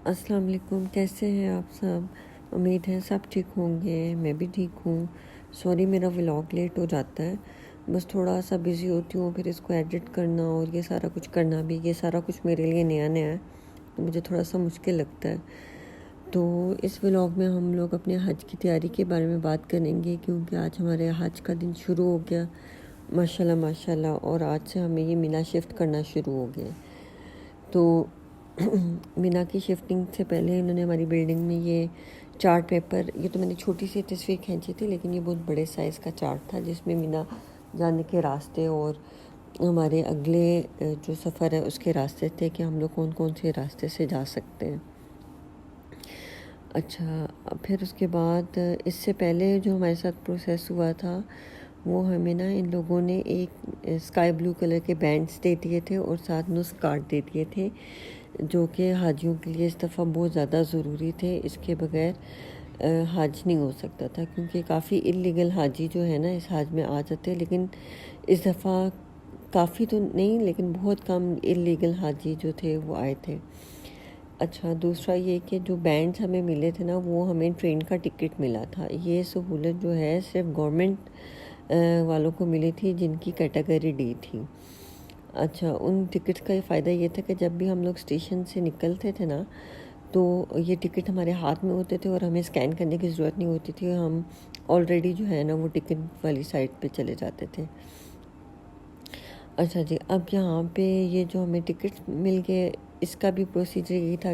السلام علیکم، کیسے ہیں آپ سب؟ امید ہے سب ٹھیک ہوں گے، میں بھی ٹھیک ہوں۔ سوری میرا ولاگ لیٹ ہو جاتا ہے، بس تھوڑا سا بزی ہوتی ہوں، پھر اس کو ایڈٹ کرنا اور یہ سارا کچھ کرنا بھی، یہ سارا کچھ میرے لیے نیا نیا ہے تو مجھے تھوڑا سا مشکل لگتا ہے۔ تو اس ولاگ میں ہم لوگ اپنے حج کی تیاری کے بارے میں بات کریں گے، کیونکہ آج ہمارے حج کا دن شروع ہو گیا، ماشاءاللہ ماشاءاللہ، اور آج سے ہمیں یہ مینا شفٹ کرنا شروع ہو گیا۔ تو مینا کی شفٹنگ سے پہلے انہوں نے ہماری بلڈنگ میں یہ چارٹ پیپر، یہ تو میں نے چھوٹی سی تصویر کھینچی تھی، لیکن یہ بہت بڑے سائز کا چارٹ تھا جس میں مینا جانے کے راستے اور ہمارے اگلے جو سفر ہے اس کے راستے تھے کہ ہم لوگ کون کون سے راستے سے جا سکتے ہیں۔ اچھا، پھر اس کے بعد اس سے پہلے جو ہمارے ساتھ پروسیس ہوا تھا وہ ہمیں نا ان لوگوں نے ایک اسکائی بلو کلر کے بینڈز دے دیے تھے اور ساتھ نسخ کارڈ دے دیے تھے، جو کہ حاجیوں کے لیے اس دفعہ بہت زیادہ ضروری تھے۔ اس کے بغیر حج نہیں ہو سکتا تھا، کیونکہ کافی اللیگل حاجی جو ہے نا اس حج میں آ جاتے، لیکن اس دفعہ کافی تو نہیں لیکن بہت کم اللیگل حاجی جو تھے وہ آئے تھے۔ اچھا، دوسرا یہ کہ جو بینڈز ہمیں ملے تھے نا وہ ہمیں ٹرین کا ٹکٹ ملا تھا۔ یہ سہولت جو ہے صرف گورنمنٹ والوں کو ملی تھی جن کی کیٹیگری ڈی تھی۔ اچھا، ان ٹکٹ کا فائدہ یہ تھا کہ جب بھی ہم لوگ اسٹیشن سے نکلتے تھے نا تو یہ ٹکٹ ہمارے ہاتھ میں ہوتے تھے اور ہمیں اسکین کرنے کی ضرورت نہیں ہوتی تھی، ہم آلریڈی جو ہے نا وہ ٹکٹ والی سائٹ پہ چلے جاتے تھے۔ اچھا جی، اب یہاں پہ یہ جو ہمیں ٹکٹ مل گئے اس کا بھی پروسیجر یہی تھا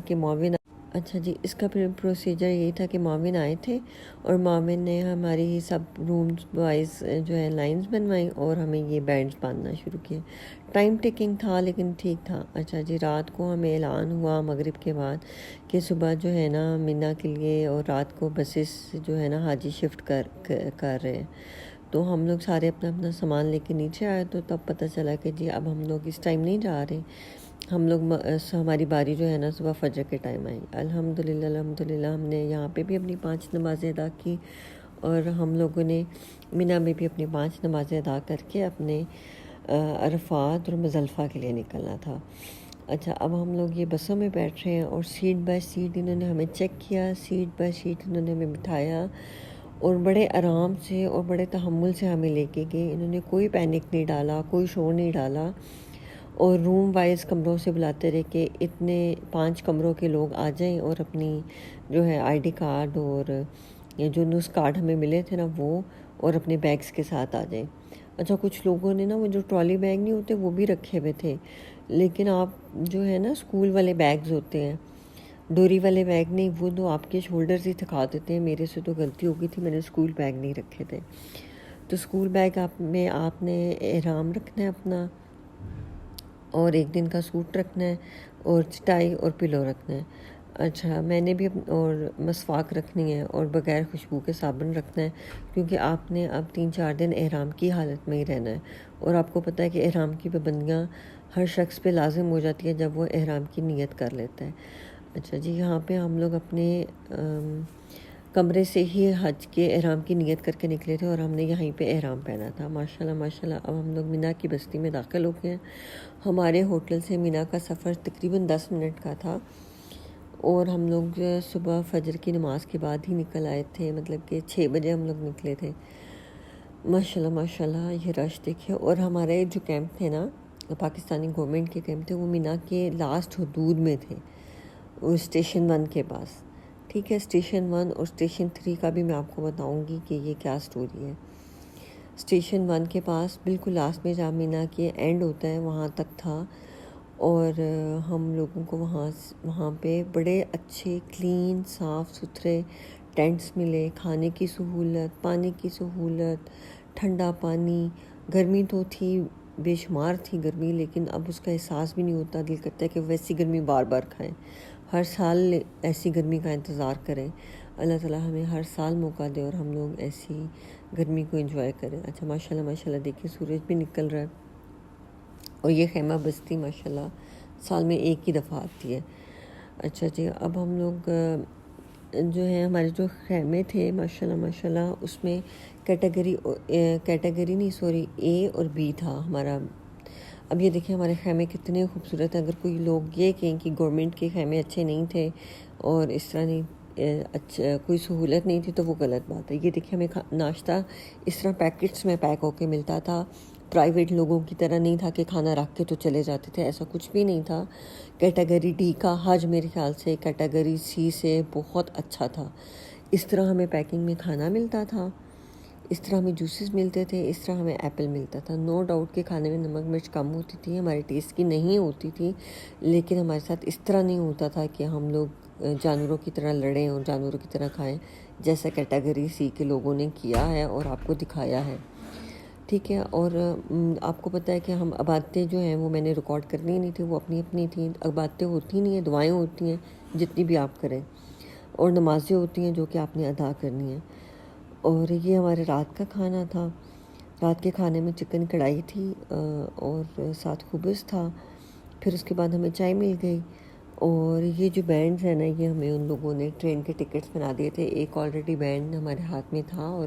کہ معاون آئے تھے اور معاون نے ہماری سب رومز وائز جو ہے لائنز بنوائی اور ہمیں یہ بینڈز باندھنا شروع کیے۔ ٹائم ٹیکنگ تھا لیکن ٹھیک تھا۔ اچھا جی، رات کو ہمیں اعلان ہوا مغرب کے بعد کہ صبح جو ہے نا مینا کے لیے اور رات کو بسز جو ہے نا حاجی شفٹ کر رہے ہیں۔ تو ہم لوگ سارے اپنا اپنا سامان لے کے نیچے آئے تو تب پتہ چلا کہ جی اب ہم لوگ اس ٹائم نہیں جا رہے، ہماری باری جو ہے نا صبح فجر کے ٹائم آئی۔ الحمدللہ ہم نے یہاں پہ بھی اپنی 5 نمازیں ادا کی اور ہم لوگوں نے مینا میں بھی اپنی 5 نمازیں ادا کر کے اپنے عرفات اور مزدلفہ کے لیے نکلنا تھا۔ اچھا، اب ہم لوگ یہ بسوں میں بیٹھ رہے ہیں اور سیٹ بائی سیٹ انہوں نے ہمیں چیک کیا، سیٹ بائی سیٹ انہوں نے ہمیں بٹھایا اور بڑے آرام سے اور بڑے تحمل سے ہمیں لے کے گئے۔ انہوں نے کوئی پینک نہیں ڈالا، کوئی شور نہیں ڈالا اور روم وائز کمروں سے بلاتے رہے کہ اتنے 5 کمروں کے لوگ آ جائیں اور اپنی جو ہے آئی ڈی کارڈ اور یہ جو نسخ کارڈ ہمیں ملے تھے نا وہ اور اپنے بیگز کے ساتھ آ جائیں۔ اچھا، کچھ لوگوں نے نا وہ جو ٹرالی بیگ نہیں ہوتے وہ بھی رکھے ہوئے تھے، لیکن آپ جو ہے نا اسکول والے بیگز ہوتے ہیں، ڈوری والے بیگ نہیں، وہ تو آپ کے شولڈرز ہی تھکا دیتے ہیں۔ میرے سے تو غلطی ہو گئی تھی، میں نے اسکول بیگ نہیں رکھے تھے۔ تو اسکول بیگ میں آپ نے احرام رکھنا ہے اپنا اور 1 دن کا سوٹ رکھنا ہے اور چٹائی اور پلو رکھنا ہے۔ اچھا، میں نے بھی اور مسواک رکھنی ہے اور بغیر خوشبو کے صابن رکھنا ہے، کیونکہ آپ نے اب 3-4 دن احرام کی حالت میں ہی رہنا ہے اور آپ کو پتہ ہے کہ احرام کی پابندیاں ہر شخص پہ لازم ہو جاتی ہے جب وہ احرام کی نیت کر لیتا ہے۔ اچھا جی، یہاں پہ ہم لوگ اپنے کمرے سے ہی حج کے احرام کی نیت کر کے نکلے تھے اور ہم نے یہیں پہ احرام پہنا تھا۔ ماشاءاللہ ماشاءاللہ، اب ہم لوگ مینا کی بستی میں داخل ہو گئے ہیں۔ ہمارے ہوٹل سے مینا کا سفر تقریباً 10 منٹ کا تھا اور ہم لوگ صبح فجر کی نماز کے بعد ہی نکل آئے تھے، مطلب کہ 6 بجے ہم لوگ نکلے تھے۔ ماشاءاللہ ماشاءاللہ، یہ رش دیکھے۔ اور ہمارے جو کیمپ تھے نا پاکستانی گورنمنٹ کے کیمپ تھے وہ مینا کے لاسٹ حدود میں تھے، وہ اسٹیشن 1 کے پاس۔ ٹھیک ہے، اسٹیشن 1 اور اسٹیشن 3 کا بھی میں آپ کو بتاؤں گی کہ یہ کیا سٹوری ہے۔ اسٹیشن 1 کے پاس بالکل لاسٹ میں جہاں مینا کے اینڈ ہوتا ہے وہاں تک تھا اور ہم لوگوں کو وہاں پہ بڑے اچھے کلین صاف ستھرے ٹینٹس ملے، کھانے کی سہولت، پانی کی سہولت، ٹھنڈا پانی۔ گرمی تو تھی، بے شمار تھی گرمی، لیکن اب اس کا احساس بھی نہیں ہوتا، دل کرتا ہے کہ ویسی گرمی بار بار کھائیں، ہر سال ایسی گرمی کا انتظار کریں۔ اللہ تعالیٰ ہمیں ہر سال موقع دے اور ہم لوگ ایسی گرمی کو انجوائے کریں۔ اچھا، ماشاءاللہ ماشاءاللہ، دیکھیں سورج بھی نکل رہا ہے اور یہ خیمہ بستی ماشاءاللہ سال میں ایک ہی دفعہ آتی ہے۔ اچھا جی، اب ہم لوگ جو ہے ہمارے جو خیمے تھے ماشاءاللہ ماشاءاللہ اس میں کیٹیگری اے اور بی تھا ہمارا اب یہ دیکھیں ہمارے خیمے کتنے خوبصورت ہیں. اگر کوئی لوگ یہ کہیں کہ گورنمنٹ کے خیمے اچھے نہیں تھے اور اس طرح نہیں اچھا کوئی سہولت نہیں تھی تو وہ غلط بات ہے. یہ دیکھیں ہمیں ناشتہ اس طرح پیکٹس میں پیک ہو کے ملتا تھا. پرائیویٹ لوگوں کی طرح نہیں تھا کہ کھانا رکھ کے تو چلے جاتے تھے, ایسا کچھ بھی نہیں تھا. کیٹیگری ڈی کا حج میرے خیال سے کیٹیگری سی سے بہت اچھا تھا. اس طرح ہمیں پیکنگ میں کھانا ملتا تھا, اس طرح ہمیں جوسز ملتے تھے, اس طرح ہمیں ایپل ملتا تھا. نو ڈاؤٹ کہ کھانے میں نمک مرچ کم ہوتی تھی, ہمارے ٹیسٹ کی نہیں ہوتی تھی, لیکن ہمارے ساتھ اس طرح نہیں ہوتا تھا کہ ہم لوگ جانوروں کی طرح لڑیں اور جانوروں کی طرح کھائیں جیسا کیٹیگری سی کے لوگوں نے کیا ہے اور آپ کو دکھایا ہے. ٹھیک ہے. اور آپ کو پتہ ہے کہ ہم عبادتیں جو ہیں وہ میں نے ریکارڈ کرنی نہیں تھی, وہ اپنی اپنی تھیں. عبادتیں ہوتی نہیں ہیں, دعائیں ہوتی ہیں جتنی بھی آپ کریں, اور نمازیں ہوتی ہیں جو کہ آپ نے ادا کرنی ہیں. اور یہ ہمارے رات کا کھانا تھا. رات کے کھانے میں چکن کڑھائی تھی اور ساتھ خبز تھا. پھر اس کے بعد ہمیں چائے مل گئی. اور یہ جو بینڈز ہیں نا, یہ ہمیں ان لوگوں نے ٹرین کے ٹکٹس بنا دیے تھے. ایک آلریڈی بینڈ ہمارے ہاتھ میں تھا اور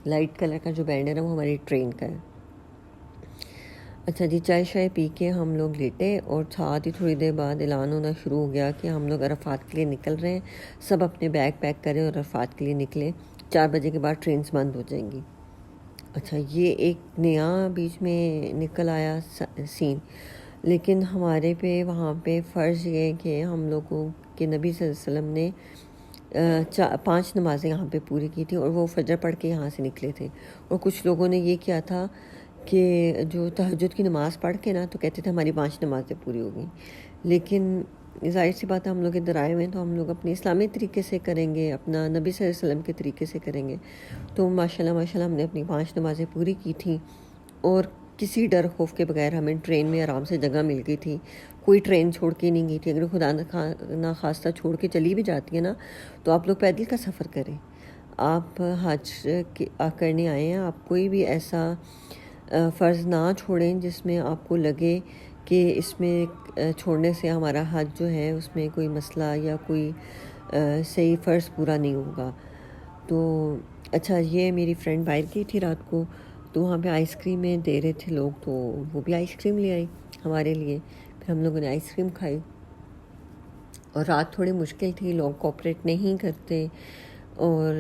لائٹ کلر کا جو بینڈ ہے نا وہ ہماری ٹرین کا ہے. اچھا جی, چائے شائے پی کے ہم لوگ لیٹے اور ساتھ ہی تھوڑی دیر بعد اعلان ہونا شروع ہو گیا کہ ہم لوگ عرفات کے لیے نکل رہے ہیں. سب اپنے بیگ پیک کریں اور عرفات کے لیے نکلیں. 4 بجے کے بعد ٹرینز بند ہو جائیں گی. اچھا, یہ ایک نیا بیچ میں نکل آیا سین, لیکن ہمارے پہ وہاں پہ فرض یہ ہے کہ ہم لوگوں کے نبی صلی اللہ علیہ وسلم نے 5 نمازیں یہاں پہ پوری کی تھی اور وہ فجر پڑھ کے یہاں سے نکلے تھے. اور کچھ لوگوں نے یہ کیا تھا کہ جو تہجد کی نماز پڑھ کے نا تو کہتے تھے ہماری 5 نمازیں پوری ہو گئیں. لیکن ظاہر سی بات ہے ہم لوگ ادھر آئے ہوئے ہیں تو ہم لوگ اپنے اسلامی طریقے سے کریں گے, اپنا نبی صلی اللہ علیہ وسلم کے طریقے سے کریں گے. تو ماشاءاللہ ہم نے اپنی 5 نمازیں پوری کی تھیں اور کسی ڈر خوف کے بغیر ہمیں ٹرین میں آرام سے جگہ مل گئی تھی. کوئی ٹرین چھوڑ کے نہیں گئی تھی. اگر خدا نخواستہ چھوڑ کے چلی بھی جاتی ہے نا تو آپ لوگ پیدل کا سفر کریں. آپ حج کرنے آئے ہیں, آپ کوئی بھی ایسا فرض نہ چھوڑیں جس میں آپ کو لگے کہ اس میں چھوڑنے سے ہمارا حج جو ہے اس میں کوئی مسئلہ یا کوئی صحیح فرض پورا نہیں ہوگا. تو اچھا, یہ میری فرینڈ باہر کی تھی رات کو, تو وہاں پہ آئس کریمیں دے رہے تھے لوگ, تو وہ بھی آئس کریم لے آئی ہمارے لیے. پھر ہم لوگوں نے آئس کریم کھائی. اور رات تھوڑی مشکل تھی, لوگ کوپریٹ نہیں کرتے. اور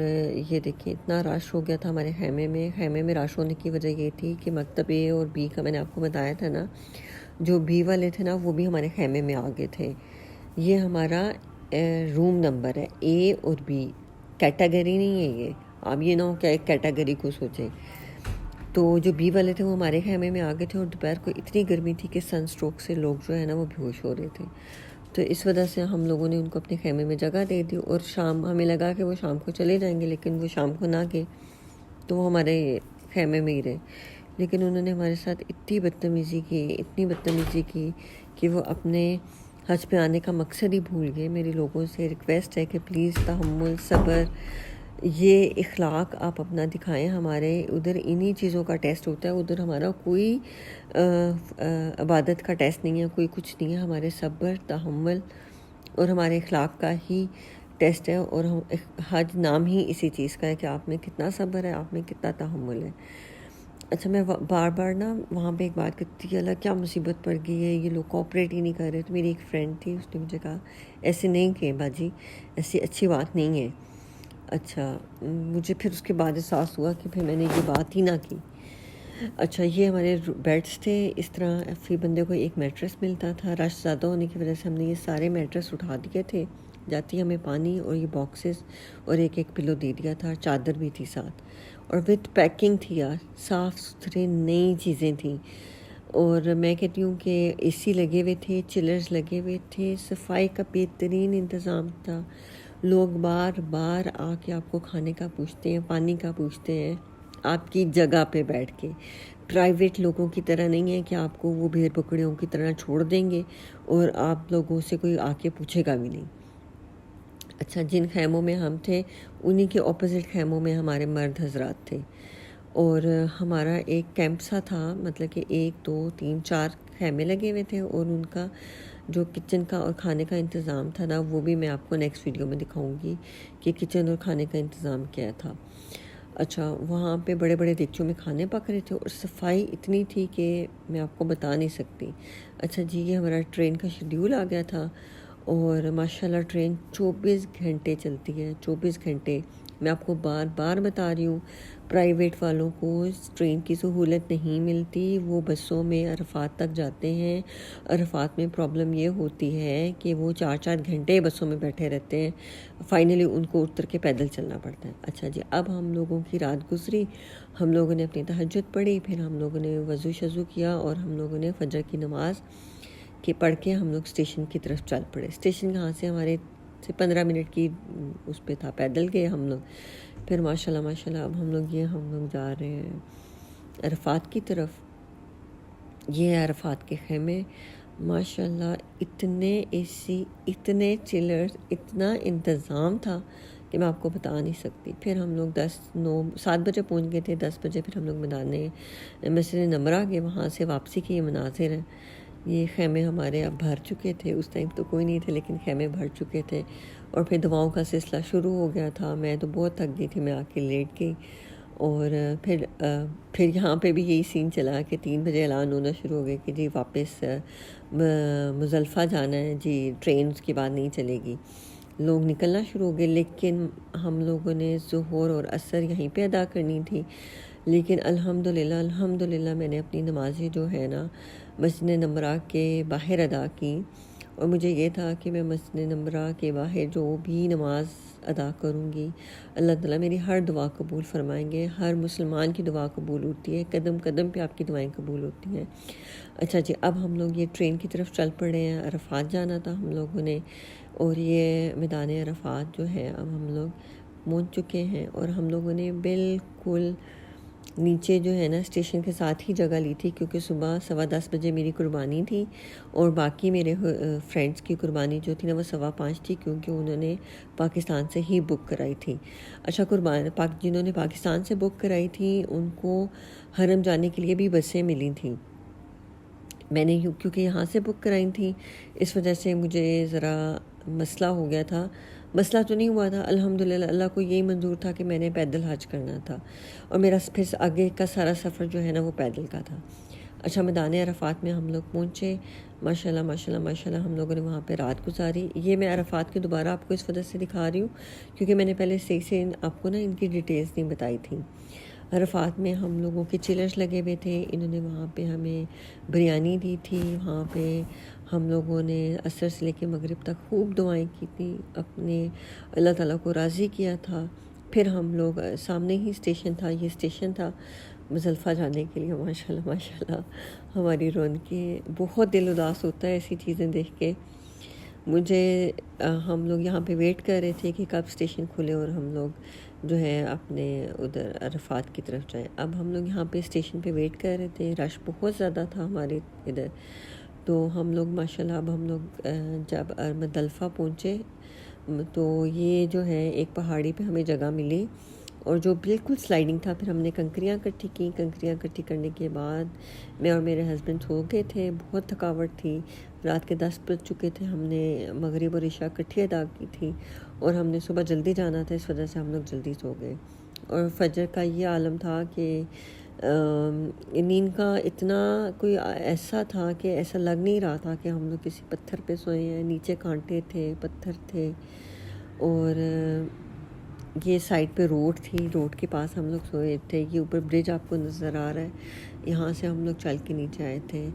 یہ دیکھیں اتنا رش ہو گیا تھا ہمارے خیمے میں رش ہونے کی وجہ یہ تھی کہ مکتب اے اور بی کا میں نے آپ کو بتایا تھا نا, جو بی والے تھے نا وہ بھی ہمارے خیمے میں آ گئے تھے. یہ ہمارا روم نمبر ہے, اے اور بی, کیٹیگری نہیں ہے یہ. اب یہ نہ ہو کہ ایک کیٹیگری کو سوچیں. تو جو بی والے تھے وہ ہمارے خیمے میں آ گئے تھے, اور دوپہر کو اتنی گرمی تھی کہ سن سٹروک سے لوگ جو ہے نا وہ بیہوش ہو رہے تھے. تو اس وجہ سے ہم لوگوں نے ان کو اپنے خیمے میں جگہ دے دی. اور شام ہمیں لگا کہ وہ شام کو چلے جائیں گے, لیکن وہ شام کو نہ گئے, تو وہ ہمارے خیمے میں ہی رہے. لیکن انہوں نے ہمارے ساتھ اتنی بدتمیزی کی کہ وہ اپنے حج پہ آنے کا مقصد ہی بھول گئے. میری لوگوں سے ریکویسٹ ہے کہ پلیز تحمل, صبر, یہ اخلاق آپ اپنا دکھائیں. ہمارے ادھر انہی چیزوں کا ٹیسٹ ہوتا ہے, ادھر ہمارا کوئی عبادت کا ٹیسٹ نہیں ہے, کوئی کچھ نہیں ہے. ہمارے صبر, تحمل اور ہمارے اخلاق کا ہی ٹیسٹ ہے. اور حج نام ہی اسی چیز کا ہے کہ آپ میں کتنا صبر ہے, آپ میں کتنا تحمل ہے. اچھا, میں بار بار نا وہاں پہ ایک بات کرتی تھی, اللہ کیا مصیبت پڑ گئی ہے, یہ لوگ کوآپریٹ ہی نہیں کر رہے. تو میری ایک فرینڈ تھی, اس نے مجھے کہا ایسے نہیں کہ باجی, ایسی اچھی بات نہیں ہے. اچھا, مجھے پھر اس کے بعد احساس ہوا کہ پھر میں نے یہ بات ہی نہ کی. اچھا, یہ ہمارے بیڈس تھے. اس طرح فی بندے کو ایک میٹرس ملتا تھا. رش زیادہ ہونے کی وجہ سے ہم نے یہ سارے میٹرس اٹھا دیے تھے. جاتی ہمیں پانی اور یہ باکسز اور ایک پلو دے دیا تھا. چادر بھی تھی ساتھ, اور وتھ پیکنگ تھی یار, صاف ستھرے نئی چیزیں تھیں. اور میں کہتی ہوں کہ اے سی لگے ہوئے تھے, چلرز لگے ہوئے تھے, صفائی کا بہترین انتظام تھا. لوگ بار بار آ کے آپ کو کھانے کا پوچھتے ہیں, پانی کا پوچھتے ہیں, آپ کی جگہ پہ بیٹھ کے. پرائیویٹ لوگوں کی طرح نہیں ہے کہ آپ کو وہ بھیڑ بکریوں کی طرح چھوڑ دیں گے اور آپ لوگوں سے کوئی آ کے پوچھے گا بھی نہیں. اچھا, جن خیموں میں ہم تھے انہی کے اپوزٹ خیموں میں ہمارے مرد حضرات تھے. اور ہمارا ایک کیمپ سا تھا, مطلب کہ 1 2 3 4 خیمے لگے ہوئے تھے, اور ان کا جو کچن کا اور کھانے کا انتظام تھا نا, وہ بھی میں آپ کو نیکسٹ ویڈیو میں دکھاؤں گی کہ کچن اور کھانے کا انتظام کیا تھا. اچھا وہاں پہ بڑے بڑے دیگچوں میں کھانے پک رہے تھے اور صفائی اتنی تھی کہ میں آپ کو بتا نہیں سکتی. اچھا جی یہ ہمارا ٹرین کا شیڈیول آ گیا تھا اور ماشاءاللہ ٹرین 24 گھنٹے چلتی ہے, 24 گھنٹے. میں آپ کو بار بار بتا رہی ہوں, پرائیویٹ والوں کو اس ٹرین کی سہولت نہیں ملتی, وہ بسوں میں عرفات تک جاتے ہیں. عرفات میں پرابلم یہ ہوتی ہے کہ وہ 4 گھنٹے بسوں میں بیٹھے رہتے ہیں, فائنلی ان کو اتر کے پیدل چلنا پڑتا ہے. اچھا جی اب ہم لوگوں کی رات گزری, ہم لوگوں نے اپنی تہجد پڑھی, پھر ہم لوگوں نے وضو شضو کیا اور ہم لوگوں نے فجر کی نماز کے پڑھ کے ہم لوگ اسٹیشن کی طرف چل پڑے. اسٹیشن کہاں سے ہمارے سے 15 منٹ کی اس پہ تھا, پیدل گئے ہم لوگ. پھر ماشاءاللہ اب ہم لوگ جا رہے ہیں عرفات کی طرف. یہ ہے عرفات کے خیمے, ماشاءاللہ اتنے اے سی, اتنے چلرز, اتنا انتظام تھا کہ میں آپ کو بتا نہیں سکتی. پھر ہم لوگ 7 بجے پہنچ گئے تھے. 10 بجے پھر ہم لوگ میدان مسجد نمرہ گئے, وہاں سے واپسی کے یہ مناظر ہیں. یہ خیمے ہمارے اب بھر چکے تھے, اس ٹائم تو کوئی نہیں تھے لیکن خیمے بھر چکے تھے. اور پھر دعاؤں کا سلسلہ شروع ہو گیا تھا. میں تو بہت تھک گئی تھی, میں آ کے لیٹ گئی. اور پھر یہاں پہ بھی یہی سین چلا کہ 3 بجے اعلان ہونا شروع ہو گیا کہ جی واپس مزدلفہ جانا ہے جی, ٹرین اس کے بعد نہیں چلے گی. لوگ نکلنا شروع ہو گئے, لیکن ہم لوگوں نے ظہر اور عصر یہیں پہ ادا کرنی تھی. لیکن الحمدللہ میں نے اپنی نمازیں جو ہے نا مسجد نمرہ کے باہر ادا کی. اور مجھے یہ تھا کہ میں مسجد نمرہ کے باہر جو بھی نماز ادا کروں گی اللہ تعالیٰ میری ہر دعا قبول فرمائیں گے. ہر مسلمان کی دعا قبول ہوتی ہے, قدم قدم پہ آپ کی دعائیں قبول ہوتی ہیں. اچھا جی اب ہم لوگ یہ ٹرین کی طرف چل پڑے ہیں. عرفات جانا تھا ہم لوگوں نے, اور یہ میدان عرفات جو ہے اب ہم لوگ پہنچ چکے ہیں. اور ہم لوگوں نے بالکل نیچے جو ہے نا اسٹیشن کے ساتھ ہی جگہ لی تھی, کیونکہ صبح 10:15 بجے میری قربانی تھی اور باقی میرے فرینڈس کی قربانی جو تھی نا وہ 5:15 تھی, کیونکہ انہوں نے پاکستان سے ہی بک کرائی تھی. اچھا جنہوں نے پاکستان سے بک کرائی تھی ان کو حرم جانے کے لیے بھی بسیں ملی تھیں. میں نے کیونکہ یہاں سے بک کرائی تھی اس وجہ سے مجھے ذرا مسئلہ ہو گیا تھا. مسئلہ تو نہیں ہوا تھا, الحمدللہ اللہ کو یہی منظور تھا کہ میں نے پیدل حج کرنا تھا, اور میرا پھر آگے کا سارا سفر جو ہے نا وہ پیدل کا تھا. اچھا میدان عرفات میں ہم لوگ پہنچے, ماشاءاللہ ہم لوگوں نے وہاں پہ رات گزاری. یہ میں عرفات کی دوبارہ آپ کو اس وجہ سے دکھا رہی ہوں کیونکہ میں نے پہلے صحیح سے آپ کو نا ان کی ڈیٹیلز نہیں بتائی تھی. عرفات میں ہم لوگوں کے چلرز لگے ہوئے تھے, انہوں نے وہاں پہ ہمیں بریانی دی تھی. وہاں پہ ہم لوگوں نے عصر سے لے کے مغرب تک خوب دعائیں کی تھیں, اپنے اللہ تعالیٰ کو راضی کیا تھا. پھر ہم لوگ سامنے ہی اسٹیشن تھا, یہ اسٹیشن تھا مزدلفہ جانے کے لیے. ماشاءاللہ ہماری رونقیں, بہت دل اداس ہوتا ہے ایسی چیزیں دیکھ کے. ہم لوگ یہاں پہ ویٹ کر رہے تھے کہ کب اسٹیشن کھلے اور ہم لوگ جو ہے اپنے ادھر عرفات کی طرف جائیں. اب ہم لوگ یہاں پہ اسٹیشن پہ ویٹ کر رہے تھے, رش بہت زیادہ تھا ہمارے ادھر. تو ہم لوگ ماشاءاللہ اب ہم لوگ جب مزدلفہ پہنچے تو یہ جو ہے ایک پہاڑی پہ ہمیں جگہ ملی اور جو بالکل سلائڈنگ تھا. پھر ہم نے کنکریاں اکٹھی کرنے کے بعد میں اور میرے ہسبینڈ سو گئے تھے, بہت تھکاوٹ تھی. رات کے 10 بج چکے تھے, ہم نے مغرب اور عشاء اکٹھی ادا کی تھی اور ہم نے صبح جلدی جانا تھا, اس وجہ سے ہم لوگ جلدی سو گئے. اور فجر کا یہ عالم تھا کہ نیند کا اتنا کوئی ایسا تھا کہ ایسا لگ نہیں رہا تھا کہ ہم لوگ کسی پتھر پہ سوئے ہیں. نیچے کانٹے تھے, پتھر تھے, اور یہ سائڈ پہ روڈ تھی, روڈ کے پاس ہم لوگ سوئے تھے. یہ اوپر برج آپ کو نظر آ رہا ہے, یہاں سے ہم لوگ چل کے نیچے آئے تھے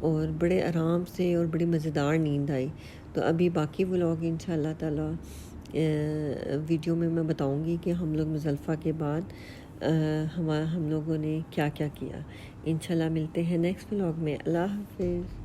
اور بڑے آرام سے اور بڑی مزیدار نیند آئی. تو ابھی باقی ولاگ انشاءاللہ تعالی ویڈیو میں بتاؤں گی کہ ہم لوگ مزدلفہ کے بعد ہم لوگوں نے کیا کیا. انشاءاللہ ملتے ہیں نیکسٹ ولاگ میں. اللہ حافظ.